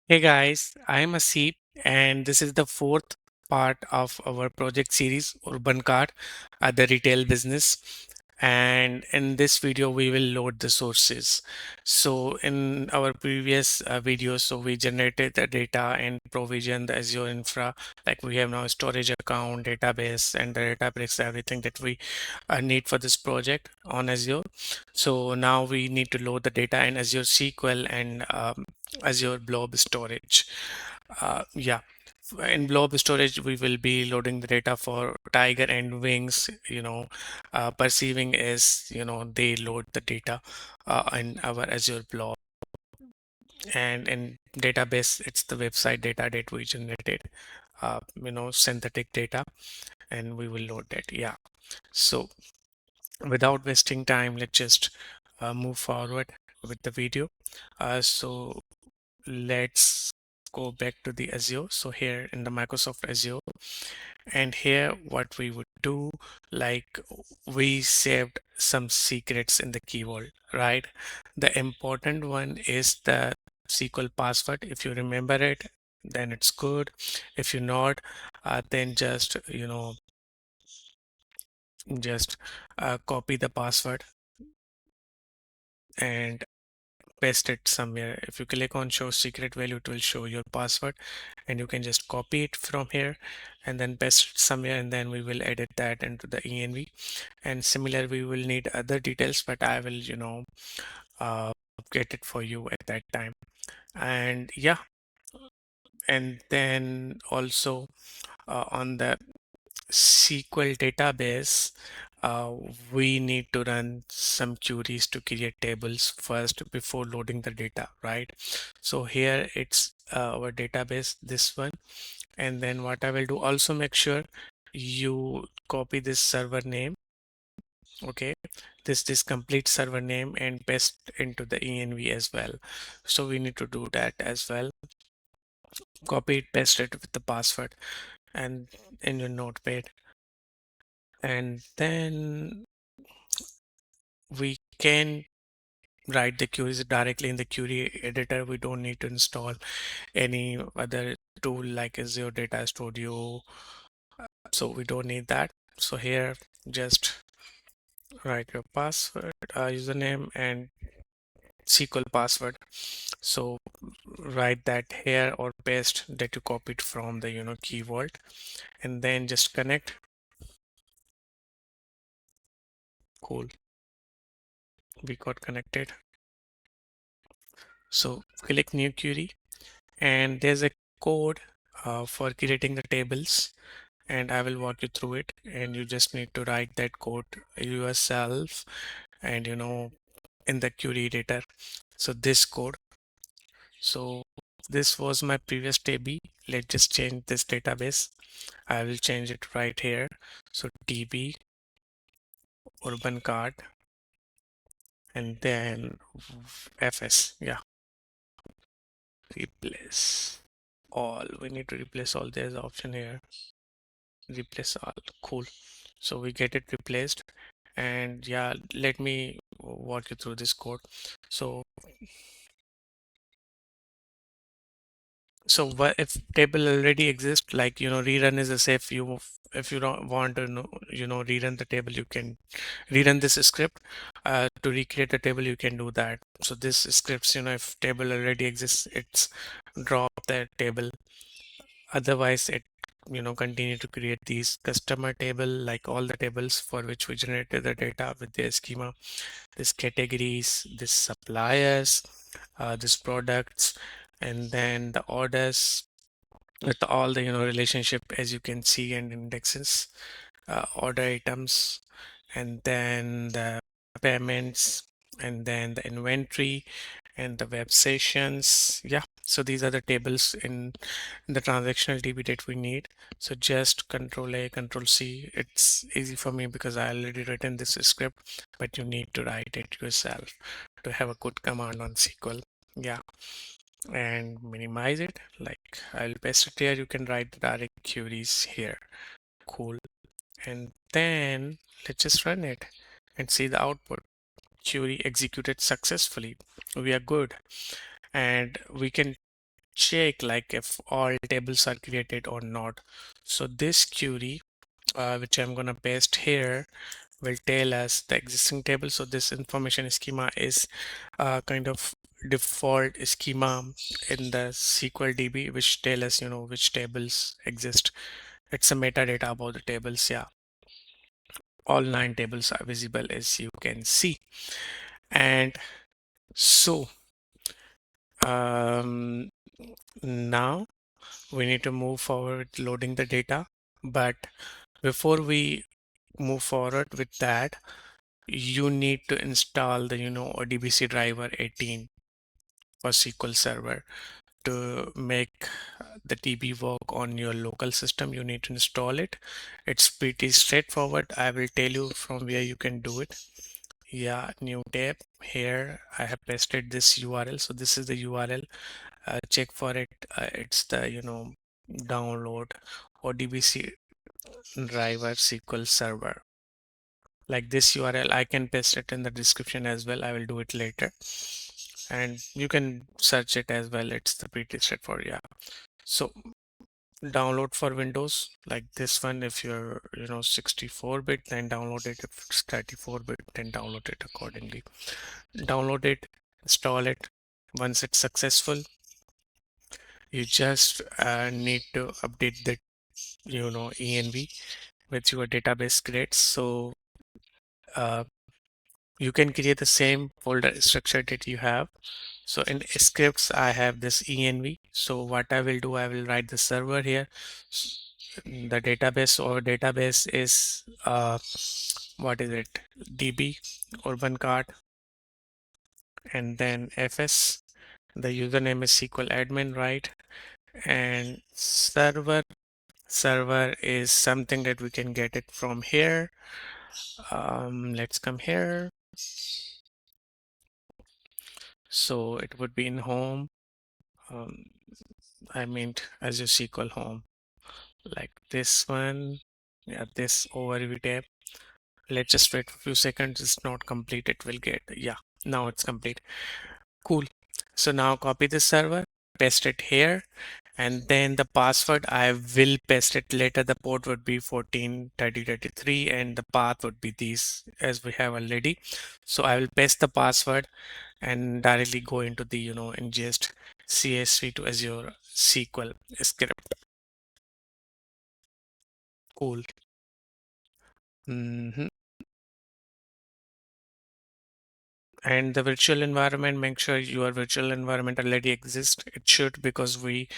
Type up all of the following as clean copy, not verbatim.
Hey guys, I am Asip, and this is the fourth part of our project series, UrbanKart, the retail business. And in this video, we will load the sources. So in our previous videos, so we generated the data and provision the Azure infra, like we have now storage account, database, and the Databricks, everything that we need for this project on Azure. So now we need to load the data in Azure SQL and Azure Blob Storage. Yeah, in Blob Storage, we will be loading the data for Tiger and Wings. Perceiving is, they load the data in our Azure Blob. And in database, it's the website data that we generated, synthetic data, and we will load that. Yeah. So without wasting time, let's just move forward with the video. So let's go back to the Azure. So here in the Microsoft Azure, and here what we would do, like we saved some secrets in the key vault, right? The important one is the SQL password. If you remember it, then it's good. If you're not, then just copy the password and paste it somewhere. If you click on show secret value, it will show your password, and you can just copy it from here and then paste it somewhere, and then we will edit that into the env. And similar, we will need other details, but I will uh, get it for you at that time. And yeah, and then also on the SQL database, uh, we need to run some queries to create tables first before loading the data, right? So here it's our database, this one. And then what I will do, also make sure you copy this server name, okay? This complete server name and paste into the env as well. So we need to do that as well. Copy it, paste it with the password and in your notepad. And then we can write the queries directly in the query editor. We don't need to install any other tool like Azure Data Studio. So we don't need that. So here, just write your password, username, and SQL password. So write that here or paste that you copied from the key vault, and then just connect. Cool. We got connected. So click new query, and there's a code for creating the tables, and I will walk you through it, and you just need to write that code yourself and in the query editor. So this code, so this was my previous table. Let's just change this database. I will change it right here. So db UrbanKart and then fs. Yeah, replace all. We need to replace all. There's an option here, replace all. Cool. So we get it replaced. And yeah, let me walk you through this code. So what if table already exists, like rerun is a safe. You if you don't want to rerun the table, you can rerun this script to recreate a table. You can do that. So this scripts, if table already exists, it's drop that table. Otherwise it continue to create these customer table, like all the tables for which we generated the data with their schema, this categories, this suppliers, this products, and then the orders with all the relationship, as you can see, and indexes, order items, and then the payments, and then the inventory and the web sessions. Yeah, so these are the tables in the transactional DB that we need. So just control A, control C. It's easy for me because I already written this script, but you need to write it yourself to have a good command on SQL. Yeah, and minimize it. Like I'll paste it here. You can write the direct queries here. Cool. And then let's just run it and see the output. Query executed successfully. We are good. And we can check like if all tables are created or not. So this query, which I'm gonna paste here, will tell us the existing table. So this information schema is kind of default schema in the SQL DB, which tell us, which tables exist. It's a metadata about the tables. Yeah, all 9 tables are visible as you can see. And so um, now we need to move forward with loading the data. But before we move forward with that, you need to install the, ODBC driver 18 for SQL Server to make the DB work on your local system. You need to install it. It's pretty straightforward. I will tell you from where you can do it. Yeah, new tab. Here I have pasted this URL. So this is the URL. Check for it. It's the, download ODBC driver SQL Server. Like this URL, I can paste it in the description as well. I will do it later. And you can search it as well. It's the pretty straightforward. Yeah. So download for Windows like this one. If you're 64-bit, then download it. If it's 34-bit, then download it accordingly. Download it, install it. Once it's successful, you just need to update the env with your database grades. So uh, you can create the same folder structure that you have. So in scripts, I have this env. So what I will do, I will write the server here. The database is what is it? DB UrbanKart, and then FS. The username is SQL admin, right? And server is something that we can get it from here. Let's come here. So it would be in home. I mean Azure SQL home, like this one. Yeah, this overview tab. Let's just wait for a few seconds. It's not complete. It will get, yeah, now it's complete. Cool. So now copy this server, paste it here, and then the password I will paste it later. The port would be 143033 and the path would be these as we have already. So I will paste the password and directly go into the ingest CSV to Azure SQL script. Cool. Mhm. And the virtual environment, make sure your virtual environment already exists. It should, because we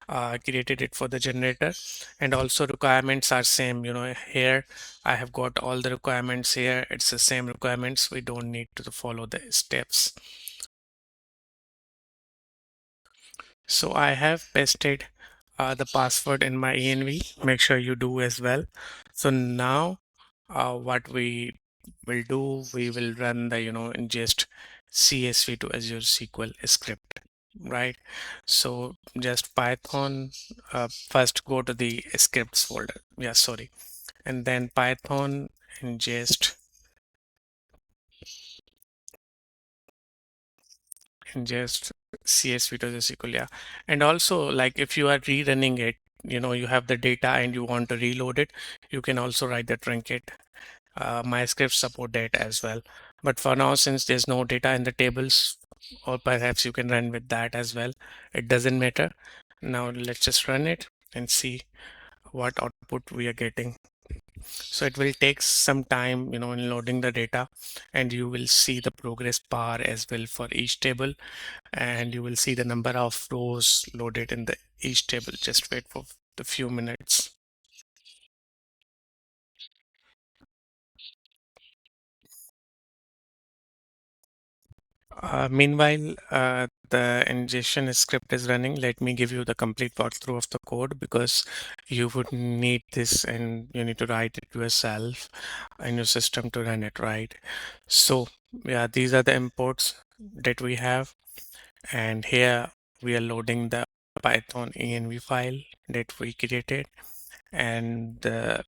created it for the generator. And also requirements are same. Here I have got all the requirements here. It's the same requirements. We don't need to follow the steps. So I have pasted the password in my env. Make sure you do as well. So now what we will do, we will run the ingest CSV to Azure SQL script, right? So just Python, first go to the scripts folder. Yeah, sorry. And then Python ingest CSV to the SQL. Yeah. And also, like, if you are rerunning it, you have the data and you want to reload it, you can also write the trinket. My scripts support that as well. But for now, since there's no data in the tables, or perhaps you can run with that as well, it doesn't matter. Now let's just run it and see what output we are getting. So it will take some time, in loading the data, and you will see the progress bar as well for each table, and you will see the number of rows loaded in the each table. Just wait for the few minutes. Meanwhile, the ingestion script is running. Let me give you the complete walkthrough of the code, because you would need this and you need to write it yourself in your system to run it, right? So yeah, these are the imports that we have. And here we are loading the Python env file that we created, and the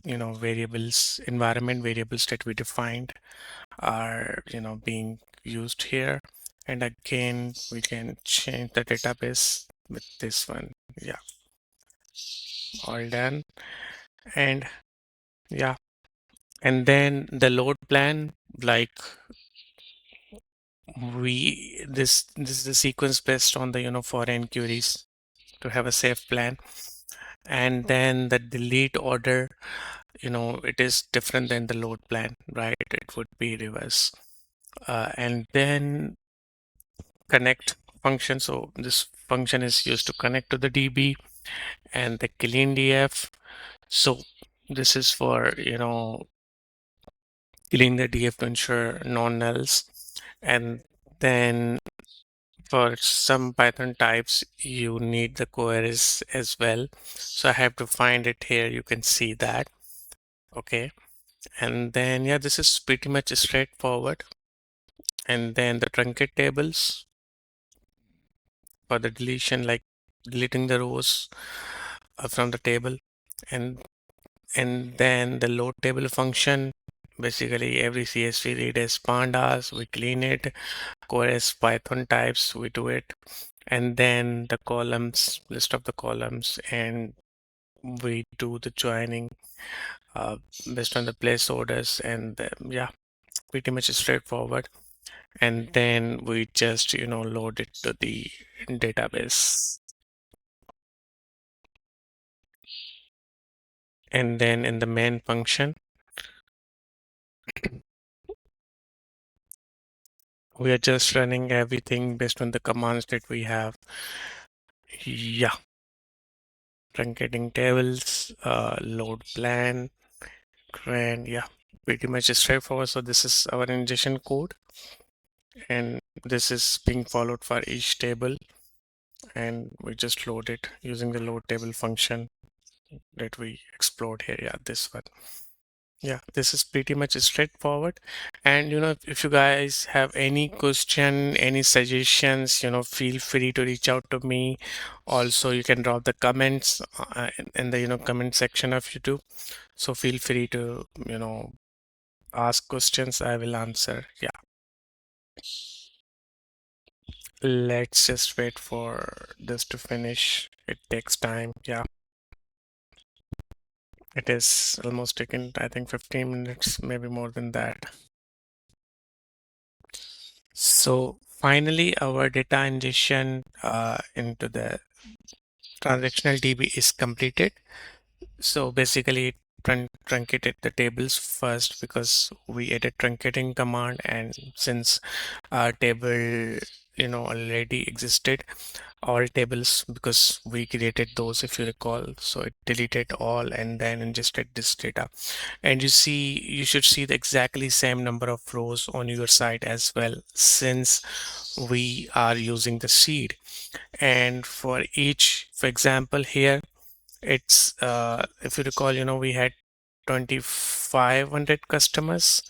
variables, environment variables that we defined are being used here. And again, we can change the database with this one. Yeah, all done. And yeah, and then the load plan, like this is the sequence based on the foreign queries to have a safe plan. And then the delete order, it is different than the load plan, right? It would be reverse. And then connect function. So this function is used to connect to the DB and the clean DF. So this is for, clean the DF to ensure non-nulls. And then for some Python types, you need the queries as well. So I have to find it here. You can see that. Okay. And then, yeah, this is pretty much straightforward. And then the truncate tables for the deletion, like deleting the rows from the table. And and then the load table function, basically every CSV read as pandas, we clean it, queries Python types, we do it. And then the columns, list of the columns, and we do the joining uh, based on the place orders. And yeah, pretty much straightforward. And then we just load it to the database. And then in the main function, we are just running everything based on the commands that we have. Yeah, truncating tables, load plan, and yeah, pretty much straightforward. So this is our ingestion code, and this is being followed for each table, and we just load it using the load table function that we explored here. Yeah, this one. Yeah, this is pretty much straightforward. And if you guys have any question, any suggestions, feel free to reach out to me. Also, you can drop the comments in the comment section of YouTube. So feel free to ask questions. I will answer. Yeah, let's just wait for this to finish. It takes time. Yeah, it is almost taken, I think, 15 minutes, maybe more than that. So finally, our data ingestion into the transactional DB is completed. So basically, it truncated the tables first because we added truncating command, and since our table already existed, all tables, because we created those, if you recall, so it deleted all and then ingested this data. And you should see the exactly same number of rows on your side as well, since we are using the seed. And for each, for example, here it's if you recall, we had 2,500 customers,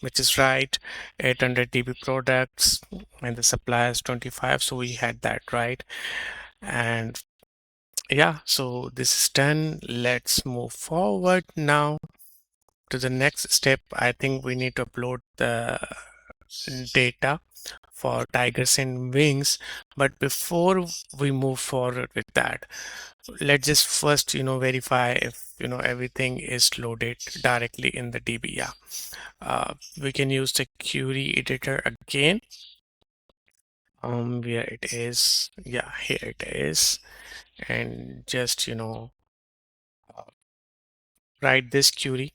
which is right, 800 DB products, and the suppliers 25. So we had that, right? And yeah, so this is done. Let's move forward now to the next step. I think we need to upload the data for tigers and wings. But before we move forward with that, let's just first verify if everything is loaded directly in the DB. Yeah, we can use the query editor again. Where it is, yeah, here it is. And just write this query,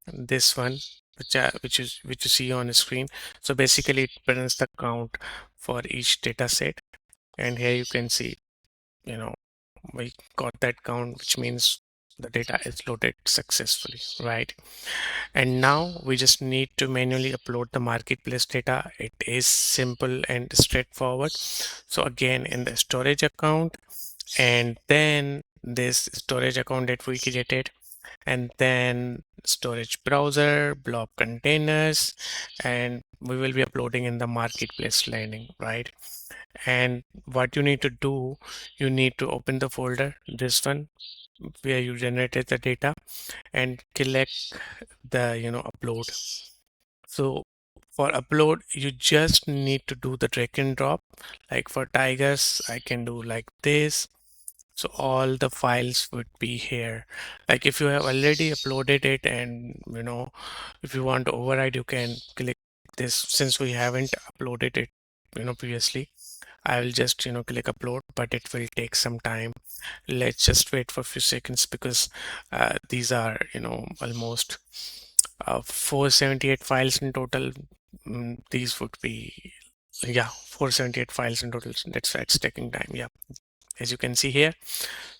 this one, which you see on the screen. So basically it prints the count for each data set, and here you can see you know we got that count, which means the data is loaded successfully, right? And now we just need to manually upload the marketplace data. It is simple and straightforward. So again, in the storage account, and then this storage account that we created, and then storage browser, blob containers, and we will be uploading in the marketplace landing, right? And what you need to do, you need to open the folder, this one, where you generated the data, and click the upload. So for upload, you just need to do the drag and drop. Like for tigers, I can do like this. So all the files would be here. Like if you have already uploaded it and if you want to override, you can click this. Since we haven't uploaded it, previously, I will just, click upload, but it will take some time. Let's just wait for a few seconds because these are, almost 478 files in total. These would be, yeah, 478 files in total. That's why it's taking time. Yeah, as you can see here.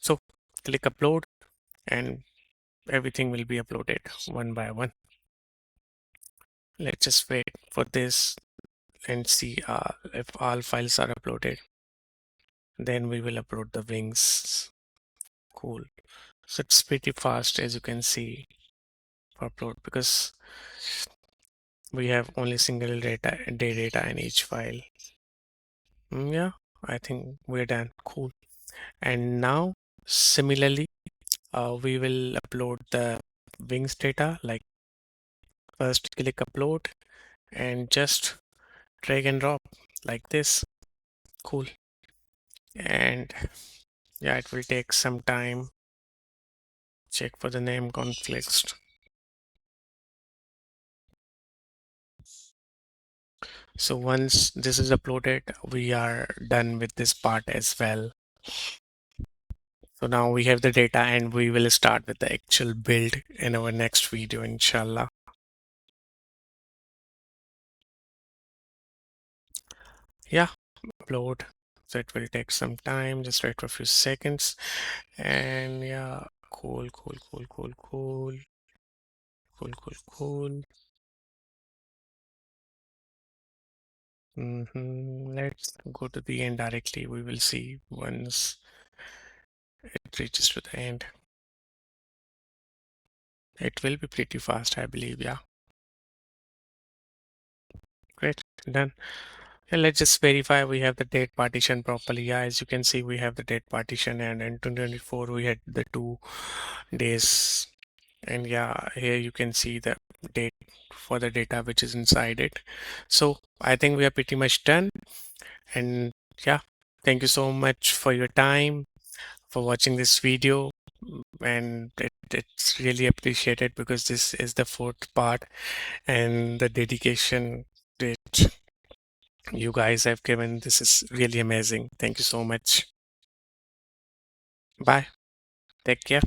So click upload and everything will be uploaded one by one. Let's just wait for this and see if all files are uploaded. Then we will upload the wings. Cool. So it's pretty fast, as you can see, for upload because we have only single data in each file. Yeah, I think we're done. Cool. And now similarly, we will upload the wings data. Like first click upload and just drag and drop like this. Cool. And yeah, it will take some time. Check for the name conflicts. So once this is uploaded, we are done with this part as well. So now we have the data and we will start with the actual build in our next video, inshallah. Yeah, upload. So it will take some time, just wait for a few seconds. And yeah, cool. Let's go to the end directly. We will see once it reaches to the end. It will be pretty fast, I believe. Yeah. Great. Done. And let's just verify we have the date partition properly. Yeah, as you can see, we have the date partition, and in 2024 we had the 2 days. And yeah, here you can see the date for the data which is inside it. So I think we are pretty much done. And yeah, thank you so much for your time, for watching this video. And it's really appreciated because this is the fourth part, and the dedication that you guys have given, this is really amazing. Thank you so much. Bye. Take care.